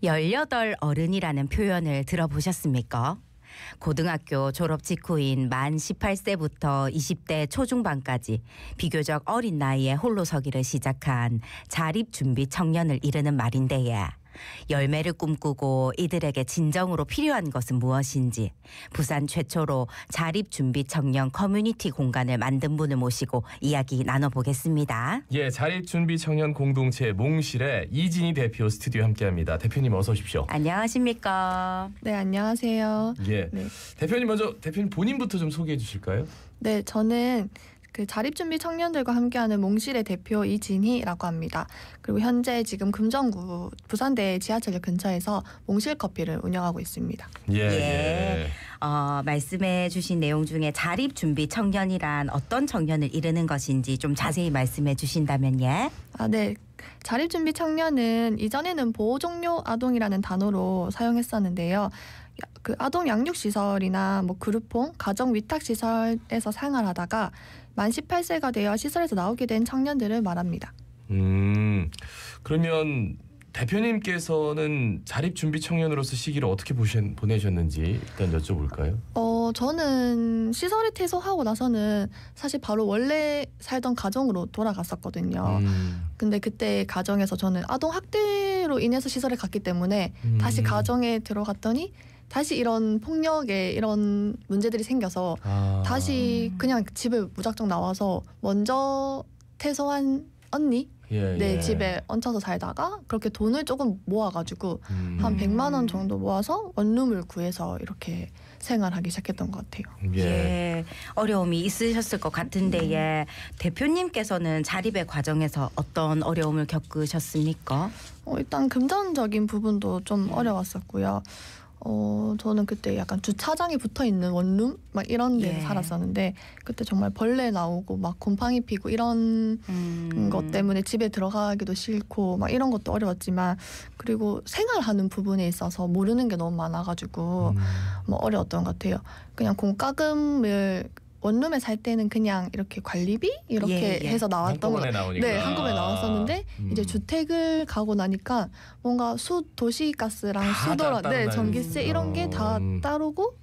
18 어른이라는 표현을 들어보셨습니까? 고등학교 졸업 직후인 만 18세부터 20대 초중반까지 비교적 어린 나이에 홀로 서기를 시작한 자립준비 청년을 이르는 말인데요. 열매를 꿈꾸고 이들에게 진정으로 필요한 것은 무엇인지 부산 최초로 자립준비 청년 커뮤니티 공간을 만든 분을 모시고 이야기 나눠보겠습니다. 예, 자립준비 청년 공동체 몽실의 이진희 대표 스튜디오에 함께합니다. 대표님 어서 오십시오. 안녕하십니까? 네, 안녕하세요. 예, 네. 대표님 먼저 대표님 본인부터 좀 소개해 주실까요? 네, 저는 그 자립준비 청년들과 함께하는 몽실의 대표 이진희라고 합니다. 그리고 현재 지금 금정구 부산대 지하철역 근처에서 몽실 커피를 운영하고 있습니다. 예. 말씀해 주신 내용 중에 자립준비 청년이란 어떤 청년을 이르는 것인지 좀 자세히 말씀해 주신다면 예. 네. 자립준비 청년은 이전에는 보호종료 아동이라는 단어로 사용했었는데요. 그 아동 양육시설이나 그룹홈, 가정 위탁시설에서 생활하다가 만 18세가 되어 시설에서 나오게 된 청년들을 말합니다. 그러면 대표님께서는 자립준비 청년으로서 시기를 어떻게 보내셨는지 일단 여쭤볼까요? 저는 시설에 퇴소하고 나서는 사실 바로 원래 살던 가정으로 돌아갔었거든요. 근데 그때 가정에서 저는 아동 학대로 인해서 시설에 갔기 때문에 다시 가정에 들어갔더니 다시 이런 폭력에 이런 문제들이 생겨서 다시 그냥 집에 무작정 나와서 먼저 퇴소한 언니 집에 얹혀서 살다가 그렇게 돈을 조금 모아가지고 한 100만 원 정도 모아서 원룸을 구해서 이렇게 생활하기 시작했던 것 같아요. 예, 어려움이 있으셨을 것 같은데 예. 대표님께서는 자립의 과정에서 어떤 어려움을 겪으셨습니까? 일단 금전적인 부분도 좀 어려웠었고요. 저는 그때 약간 주차장에 붙어있는 원룸 막 이런 데 살았었는데 그때 정말 벌레 나오고 막 곰팡이 피고 이런 것 때문에 집에 들어가기도 싫고 막 이런 것도 어려웠지만 그리고 생활하는 부분에 있어서 모르는 게 너무 많아가지고 어려웠던 것 같아요. 그냥 공과금을 원룸에 살 때는 그냥 이렇게 관리비 이렇게 해서 나왔던 거, 한꺼번에 나왔었는데 이제 주택을 가고 나니까 뭔가 도시가스랑 수도랑 전기세 이런 게 다 따르고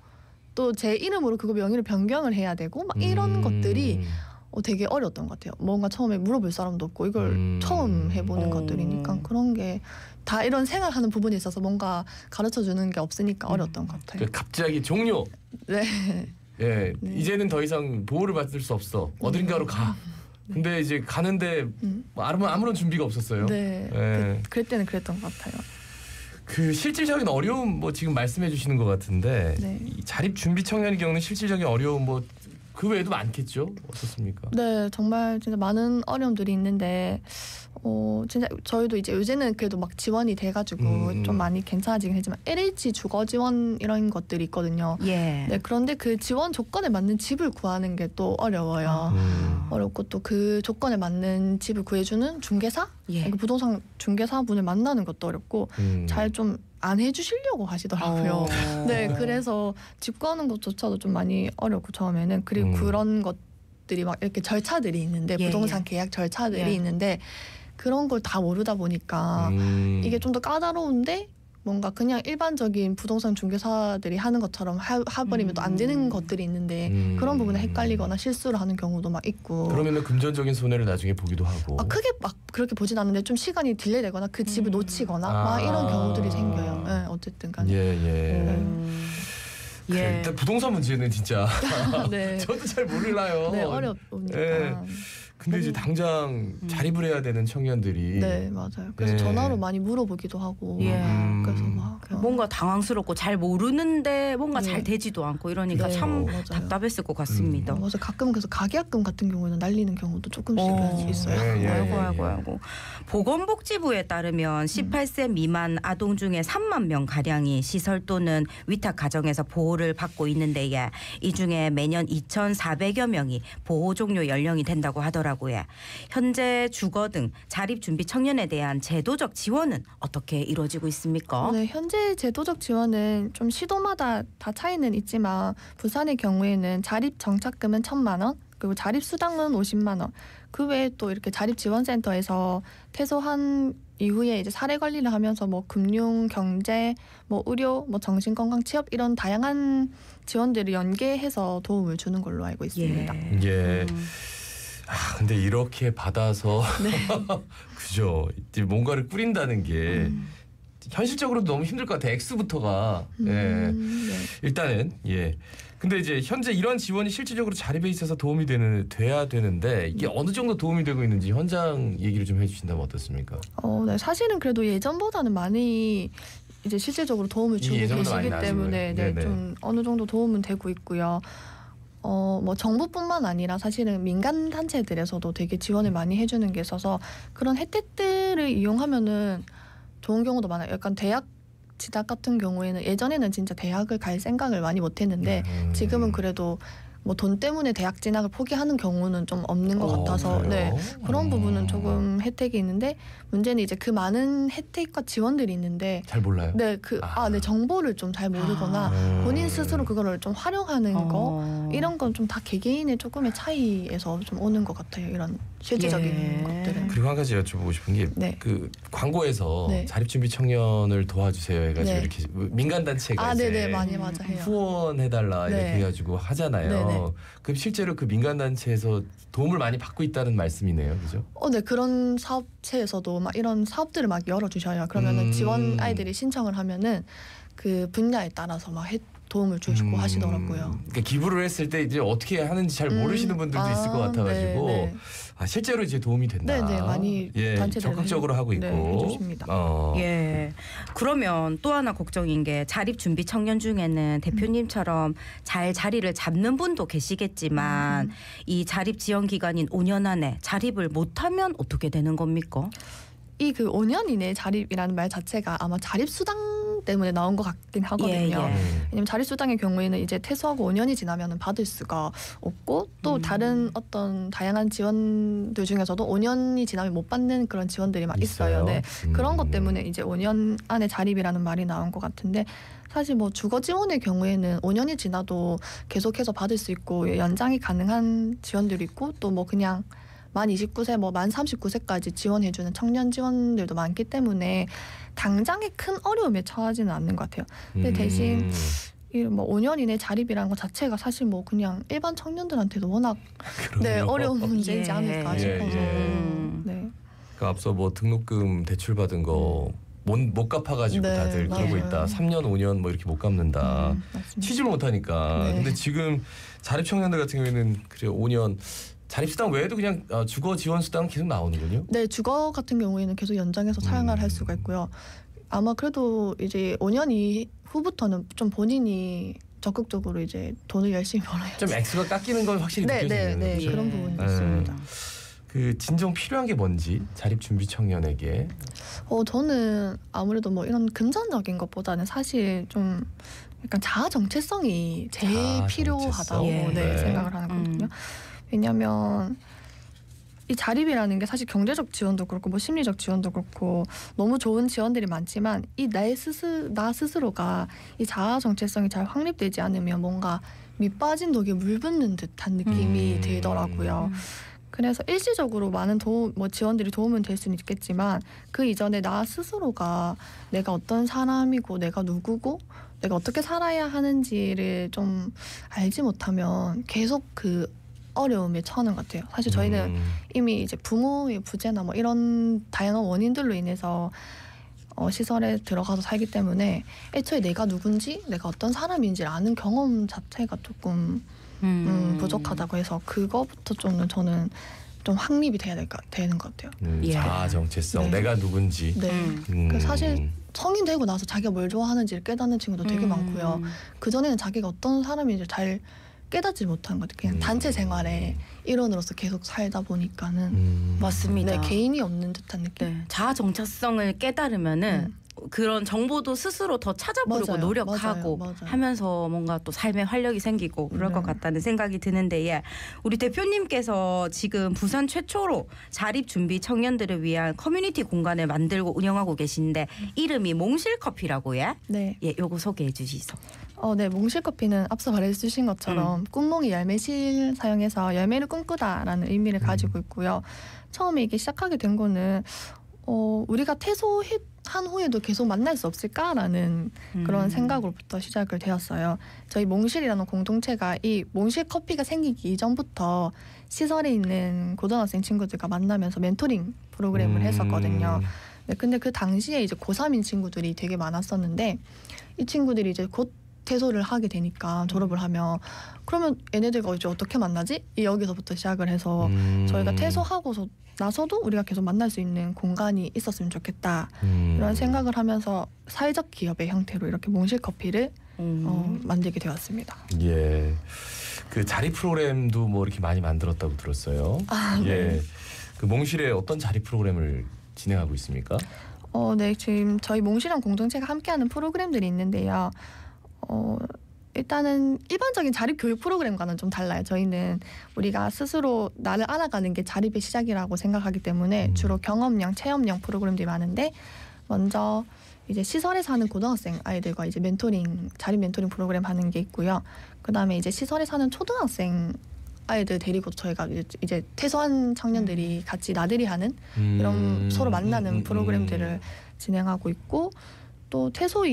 또 제 이름으로 그거 명의를 변경을 해야 되고 막 이런 것들이 되게 어려웠던 것 같아요. 뭔가 처음에 물어볼 사람도 없고 이걸 처음 해보는 것들이니까 그런 게 다 이런 생활하는 부분에 있어서 뭔가 가르쳐 주는 게 없으니까 어려웠던 것 같아요. 갑자기 종료. 네. 예, 이제는 더 이상 보호를 받을 수 없어. 어딘가로 가. 근데 이제 가는데 아무런 준비가 없었어요. 네. 그때는 그랬던 것 같아요. 그 실질적인 어려움 지금 말씀해 주시는 것 같은데 이 자립 준비 청년의 경우는 실질적인 어려움 그 외에도 많겠죠? 어떻습니까? 네, 정말 진짜 많은 어려움들이 있는데 진짜 저희도 이제 요새는 그래도 막 지원이 돼가지고 좀 많이 괜찮아지긴 했지만 LH 주거 지원 이런 것들이 있거든요. 예. 네, 그런데 그 지원 조건에 맞는 집을 구하는 게 또 어려워요. 어렵고 또 그 조건에 맞는 집을 구해주는 중개사, 그 부동산 중개사분을 만나는 것도 어렵고 잘 좀 안 해주시려고 하시더라고요. 네, 그래서 집 구하는 것조차도 좀 많이 어렵고 처음에는 그리고 그런 것들이 막 이렇게 절차들이 있는데 부동산 계약 절차들이 있는데 그런 걸 다 모르다 보니까 이게 좀 더 까다로운데 뭔가 그냥 일반적인 부동산 중개사들이 하는 것처럼 해버리면 또 안 되는 것들이 있는데 그런 부분에 헷갈리거나 실수를 하는 경우도 막 있고 그러면은 금전적인 손해를 나중에 보기도 하고 크게 막 그렇게 보진 않는데 좀 시간이 딜레이되거나 그 집을 놓치거나 막 이런 경우들이 생겨요. 네, 어쨌든 간에 일단 부동산 문제는 진짜 네. 저도 잘 몰라요. 네, 어렵으니까. 네. 근데 이제 당장 자립을 해야 되는 청년들이 네, 맞아요. 그래서 전화로 많이 물어보기도 하고 그래서 막 뭔가 당황스럽고 잘 모르는데 뭔가 잘 되지도 않고 이러니까 참 답답했을 것 같습니다. 맞아. 가끔 그래서 가계약금 같은 경우에는 날리는 경우도 조금씩 있어요. 아이고. 보건복지부에 따르면 18세 미만 아동 중에 3만 명 가량이 시설 또는 위탁 가정에서 보호를 받고 있는데 이 중에 매년 2,400여 명이 보호 종료 연령이 된다고 하더라고요. 현재 주거 등 자립준비 청년에 대한 제도적 지원은 어떻게 이루어지고 있습니까? 네, 현재 제도적 지원은 좀 시도마다 다 차이는 있지만 부산의 경우에는 자립정착금은 1,000만 원, 그리고 자립수당은 50만 원. 그 외에 또 이렇게 자립지원센터에서 퇴소한 이후에 이제 사례 관리를 하면서 뭐 금융, 경제, 뭐 의료, 뭐 정신건강, 취업 이런 다양한 지원들을 연계해서 도움을 주는 걸로 알고 있습니다. 예. 근데 이렇게 받아서 네. 그죠. 이제 뭔가를 꾸린다는 게 현실적으로 너무 힘들 것 같아. X부터가. 예. 네. 일단은 예. 근데 이제 현재 이런 지원이 실질적으로 자립에 있어서 도움이 돼야 되는데 이게 어느 정도 도움이 되고 있는지 현장 얘기를 좀 해주신다면 어떻습니까? 네. 사실은 그래도 예전보다는 많이 이제 실질적으로 도움을 주고 계시기 때문에 좀 어느 정도 도움은 되고 있고요. 뭐 정부뿐만 아니라 사실은 민간 단체들에서도 되게 지원을 많이 해주는 게 있어서 그런 혜택들을 이용하면은 좋은 경우도 많아요. 약간 대학 진학 같은 경우에는 예전에는 진짜 대학을 갈 생각을 많이 못했는데 지금은 그래도 뭐 돈 때문에 대학 진학을 포기하는 경우는 좀 없는 것 같아서 네, 그런 부분은 조금 혜택이 있는데 문제는 이제 그 많은 혜택과 지원들이 있는데 잘 몰라요. 네, 네, 정보를 좀 잘 모르거나 본인 스스로 그거를 좀 활용하는 거 이런 건 좀 다 개개인의 조금의 차이에서 좀 오는 것 같아요. 이런 실질적인 것들은. 그리고 한 가지 여쭤보고 싶은 게 그 광고에서 자립준비 청년을 도와주세요 해가지고 이렇게 민간 단체가 네네 많이 맞아요. 후원해달라 이렇게 해가지고 하잖아요. 그럼 실제로 그 민간 단체에서 도움을 많이 받고 있다는 말씀이네요, 그죠? 네, 그런 사업체에서도 막 이런 사업들을 막 열어주셔요. 그러면은 지원 아이들이 신청을 하면은 그 분야에 따라서 막 도움을 주시고 하시더라고요. 그러니까 기부를 했을 때 이제 어떻게 하는지 잘 모르시는 분들도 있을 것 같아가지고 실제로 이제 도움이 된다. 네네 많이 단체들 적극적으로 하고 있고 해주십니다. 예. 그러면 또 하나 걱정인 게 자립 준비 청년 중에는 대표님처럼 잘 자리를 잡는 분도 계시겠지만 이 자립 지원 기간인 5년 안에 자립을 못하면 어떻게 되는 겁니까? 이 그 5년 이내 자립이라는 말 자체가 아마 자립수당 때문에 나온 것 같긴 하거든요. 왜냐면 자립수당의 경우에는 이제 퇴소하고 5년이 지나면 받을 수가 없고 또 다른 어떤 다양한 지원들 중에서도 5년이 지나면 못 받는 그런 지원들이 막 있어요. 네. 그런 것 때문에 이제 5년 안에 자립이라는 말이 나온 것 같은데 사실 뭐 주거 지원의 경우에는 5년이 지나도 계속해서 받을 수 있고 연장이 가능한 지원들이 있고 또 뭐 그냥 만 29세, 뭐 만 39세까지 지원해주는 청년 지원들도 많기 때문에 당장의 큰 어려움에 처하지는 않는 것 같아요. 근데 대신 이 뭐 5년 이내 자립이라는 것 자체가 사실 뭐 그냥 일반 청년들한테도 워낙 어려운 문제이지 않을까 싶어서. 네. 그러니까 앞서 뭐 등록금 대출 받은 거 못 갚아가지고 다들 그러고 있다. 3년, 5년 뭐 이렇게 못 갚는다. 취직을 못하니까. 근데 지금 자립 청년들 같은 경우에는 그래 5년. 자립수당 외에도 그냥 주거 지원 수당 계속 나오는군요. 네, 주거 같은 경우에는 계속 연장해서 사용을 할 수가 있고요. 아마 그래도 이제 5년 이후부터는 좀 본인이 적극적으로 이제 돈을 열심히 벌어야지. 좀 액수가 깎이는 건 확실히 느껴지는 네, 그런 부분이 있습니다. 그 진정 필요한 게 뭔지 자립 준비 청년에게. 저는 아무래도 뭐 이런 금전적인 것보다는 사실 좀 약간 자아 정체성이 제일 필요하다고 생각을 하거든요. 왜냐하면 이 자립이라는 게 사실 경제적 지원도 그렇고 뭐 심리적 지원도 그렇고 너무 좋은 지원들이 많지만 이 나 스스로가 이 자아 정체성이 잘 확립되지 않으면 뭔가 밑빠진 독에 물 붓는 듯한 느낌이 들더라고요. 그래서 일시적으로 많은 지원들이 도움은 될 수는 있겠지만 그 이전에 나 스스로가 내가 어떤 사람이고 내가 누구고 내가 어떻게 살아야 하는지를 좀 알지 못하면 계속 그 어려움에 처하는 것 같아요. 사실 저희는 이미 이제 부모의 부재나 뭐 이런 다양한 원인들로 인해서 시설에 들어가서 살기 때문에 애초에 내가 누군지 내가 어떤 사람인지를 아는 경험 자체가 조금 부족하다고 해서 그거부터 좀 저는 좀 확립이 되는 것 같아요. 자아 정체성, 내가 누군지. 사실 성인 되고 나서 자기가 뭘 좋아하는지를 깨닫는 친구도 되게 많고요. 그전에는 자기가 어떤 사람인지 잘 깨닫지 못한 것 같아요. 그냥 단체 생활의 일원으로서 계속 살다 보니까는 맞습니다. 개인이 없는 듯한 느낌. 자아 정체성을 깨달으면은 그런 정보도 스스로 더 찾아보려고 노력하고 하면서 뭔가 또 삶에 활력이 생기고 그럴 것 같다는 생각이 드는데 우리 대표님께서 지금 부산 최초로 자립 준비 청년들을 위한 커뮤니티 공간을 만들고 운영하고 계신데 이름이 몽실커피라고 요거 소개해 주시죠. 네, 몽실커피는 앞서 말해주신 것처럼 꿈몽이 열매실 사용해서 열매를 꿈꾸다라는 의미를 가지고 있고요. 처음에 이게 시작하게 된 거는 우리가 퇴소한 후에도 계속 만날 수 없을까라는 그런 생각으로부터 시작을 되었어요. 저희 몽실이라는 공동체가 이 몽실 커피가 생기기 이전부터 시설에 있는 고등학생 친구들과 만나면서 멘토링 프로그램을 했었거든요. 네, 근데 그 당시에 이제 고3인 친구들이 되게 많았었는데 이 친구들이 이제 곧 퇴소를 하게 되니까 졸업을 하면 그러면 얘네들과 이제 어떻게 만나지? 여기서부터 시작을 해서 저희가 퇴소하고서 나서도 우리가 계속 만날 수 있는 공간이 있었으면 좋겠다 이런 생각을 하면서 사회적 기업의 형태로 이렇게 몽실커피를 만들게 되었습니다. 예, 그 자리 프로그램도 뭐 이렇게 많이 만들었다고 들었어요. 네. 예, 그 몽실에 어떤 자리 프로그램을 진행하고 있습니까? 네, 지금 저희 몽실이랑 공동체가 함께하는 프로그램들이 있는데요. 일단은 일반적인 자립 교육 프로그램과는 좀 달라요. 저희는 우리가 스스로 나를 알아가는 게 자립의 시작이라고 생각하기 때문에 주로 경험형, 체험형 프로그램들이 많은데 먼저 이제 시설에 사는 고등학생 아이들과 이제 멘토링, 자립 멘토링 프로그램 하는 게 있고요. 그다음에 이제 시설에 사는 초등학생 아이들 데리고 저희가 이제 퇴소한 청년들이 같이 나들이 하는 이런 서로 만나는 프로그램들을 진행하고 있고 또 퇴소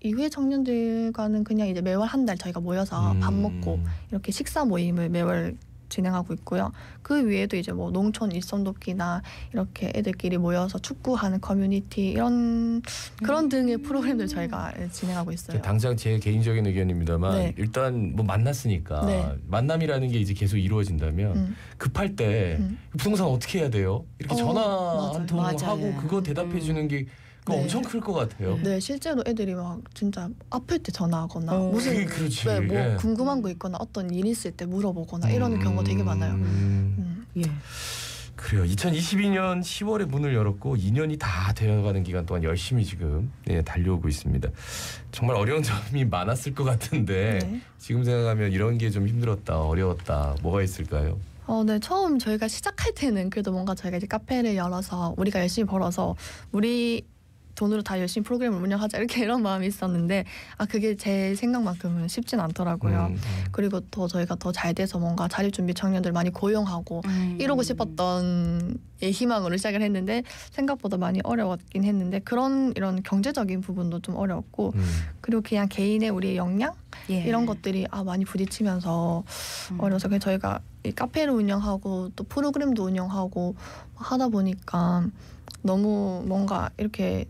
이후에 청년들과는 그냥 이제 매월 한 달 저희가 모여서 밥 먹고 이렇게 식사 모임을 매월 진행하고 있고요. 그 위에도 이제 뭐 농촌 일손 돕기나 이렇게 애들끼리 모여서 축구하는 커뮤니티 이런 그런 등의 프로그램들 저희가 진행하고 있어요. 당장 제 개인적인 의견입니다만 네. 일단 뭐 만났으니까 네. 만남이라는 게 이제 계속 이루어진다면 급할 때 부동산 어떻게 해야 돼요? 이렇게 전화 한 통 하고 그거 대답해 주는 게 그거 네. 엄청 클 것 같아요. 네, 실제로 애들이 막 진짜 아플 때 전화하거나 무슨 그렇지. 네, 뭐 예. 궁금한 거 있거나 어떤 일 있을 때 물어보거나 이러는 경우가 되게 많아요. 예. 그래요. 2022년 10월에 문을 열었고 2년이 다 되어가는 기간 동안 열심히 지금 달려오고 있습니다. 정말 어려운 점이 많았을 것 같은데 네. 지금 생각하면 이런 게 좀 힘들었다, 어려웠다, 뭐가 있을까요? 네, 처음 저희가 시작할 때는 그래도 뭔가 저희가 이제 카페를 열어서 우리가 열심히 벌어서 우리 돈으로 다 열심히 프로그램을 운영하자 이렇게 이런 마음이 있었는데 그게 제 생각만큼은 쉽진 않더라고요. 그리고 또 저희가 더 잘 돼서 뭔가 자립준비 청년들 많이 고용하고 이루고 싶었던 희망으로 시작을 했는데 생각보다 많이 어려웠긴 했는데 이런 경제적인 부분도 좀 어려웠고 그리고 그냥 개인의 우리의 역량 이런 것들이 많이 부딪히면서 어려서 그래서 저희가 이 카페를 운영하고 또 프로그램도 운영하고 하다 보니까 너무 뭔가 이렇게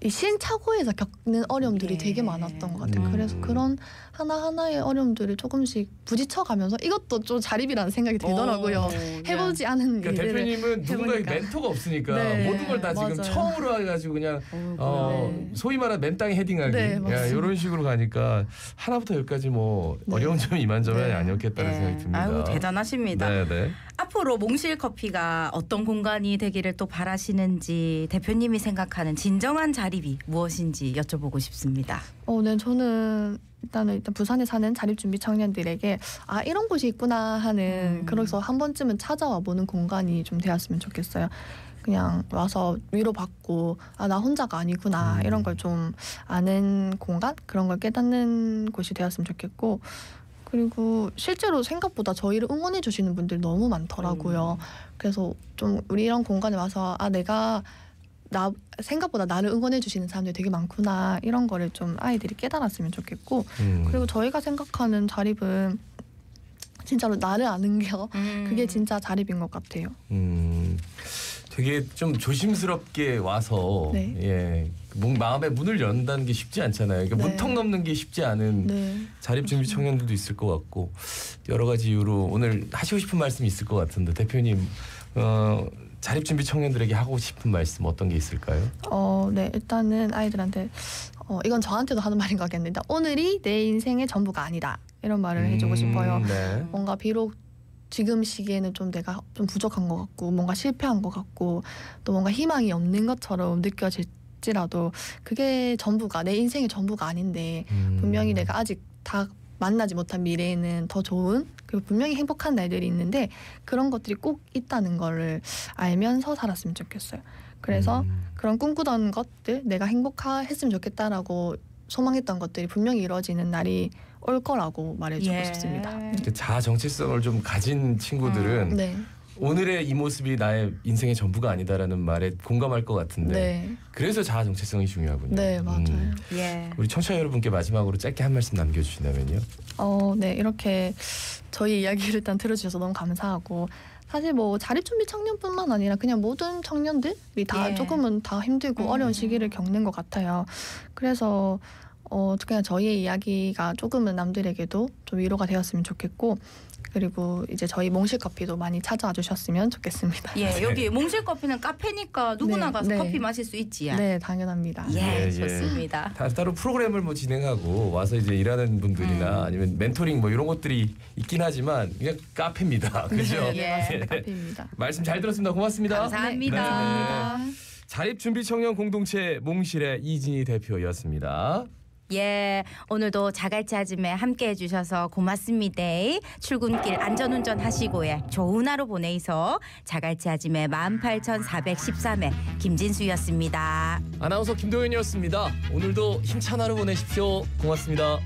이 시행착오에서 겪는 어려움들이 되게 많았던 것 같아요. 그래서 그런 하나하나의 어려움들을 조금씩 부딪혀가면서 이것도 좀 자립이라는 생각이 들더라고요. 해보지 않은 그러니까 일들을 대표님은 누군가의 해보니까. 멘토가 없으니까 네, 모든 걸 다 지금 맞아요. 처음으로 해가지고 그냥 네. 소위 말하는 맨땅에 헤딩하기 네, 맞습니다. 이런 식으로 가니까 하나부터 열까지 뭐 네. 어려운 점이 이만저만이 네. 아니었겠다는 생각이 듭니다. 아이고 대단하십니다. 네. 앞으로 몽실 커피가 어떤 공간이 되기를 또 바라시는지 대표님이 생각하는 진정한 자립이 무엇인지 여쭤보고 싶습니다. 네, 저는 일단 부산에 사는 자립준비 청년들에게 이런 곳이 있구나 하는 그래서 한 번쯤은 찾아와 보는 공간이 좀 되었으면 좋겠어요. 그냥 와서 위로받고 나 혼자가 아니구나 이런 걸 좀 아는 공간 그런 걸 깨닫는 곳이 되었으면 좋겠고 그리고 실제로 생각보다 저희를 응원해 주시는 분들이 너무 많더라고요. 그래서 좀 우리 이런 공간에 와서 내가 생각보다 나를 응원해 주시는 사람들이 되게 많구나 이런 거를 좀 아이들이 깨달았으면 좋겠고 그리고 저희가 생각하는 자립은 진짜로 나를 아는 게 그게 진짜 자립인 것 같아요. 되게 좀 조심스럽게 와서 마음의 문을 연다는 게 쉽지 않잖아요. 그러니까 문턱 넘는 게 쉽지 않은 자립준비 청년들도 있을 것 같고 여러 가지 이유로 오늘 하시고 싶은 말씀이 있을 것 같은데 대표님 자립준비 청년들에게 하고 싶은 말씀 어떤 게 있을까요? 네, 일단은 아이들한테 이건 저한테도 하는 말인 것 같겠는데 오늘이 내 인생의 전부가 아니다 이런 말을 해주고 싶어요. 뭔가 비록 지금 시기에는 좀 내가 좀 부족한 것 같고 뭔가 실패한 것 같고 또 뭔가 희망이 없는 것처럼 느껴질지라도 그게 전부가 내 인생의 전부가 아닌데 분명히 내가 아직 다 만나지 못한 미래에는 더 좋은 그리고 분명히 행복한 날들이 있는데 그런 것들이 꼭 있다는 거를 알면서 살았으면 좋겠어요. 그래서 그런 꿈꾸던 것들 내가 행복했으면 좋겠다라고 소망했던 것들이 분명히 이루어지는 날이 올 거라고 말해주고 싶습니다. 자아 정체성을 좀 가진 친구들은 오늘의 이 모습이 나의 인생의 전부가 아니다라는 말에 공감할 것 같은데 네. 그래서 자아 정체성이 중요하군요. 네, 맞아요. 예. 우리 청취자 여러분께 마지막으로 짧게 한 말씀 남겨주신다면요. 네, 이렇게 저희 이야기를 일단 들어주셔서 너무 감사하고 사실 뭐 자립준비 청년뿐만 아니라 그냥 모든 청년들이 다 예. 조금은 다 힘들고 어려운 시기를 겪는 것 같아요. 그래서 그냥 저희의 이야기가 조금은 남들에게도 좀 위로가 되었으면 좋겠고 그리고 이제 저희 몽실커피도 많이 찾아와 주셨으면 좋겠습니다. 예, 여기 몽실커피는 카페니까 누구나 네, 가서 네. 커피 마실 수 있지. 네, 당연합니다. 예, 예, 좋습니다. 따로 프로그램을 뭐 진행하고 와서 이제 일하는 분들이나 아니면 멘토링 뭐 이런 것들이 있긴 하지만 그냥 카페입니다. 그죠? 네, 예. 맞습니다. 카페입니다. 말씀 잘 들었습니다. 고맙습니다. 감사합니다. 자립준비청년 공동체 몽실의 이진희 대표였습니다. 예, 오늘도 자갈치 아침에 함께 해주셔서 고맙습니다. 출근길 안전운전 하시고에 좋은 하루 보내이소. 자갈치 아침에 18,413회 김진수였습니다. 아나운서 김도현이었습니다. 오늘도 힘찬 하루 보내십시오. 고맙습니다.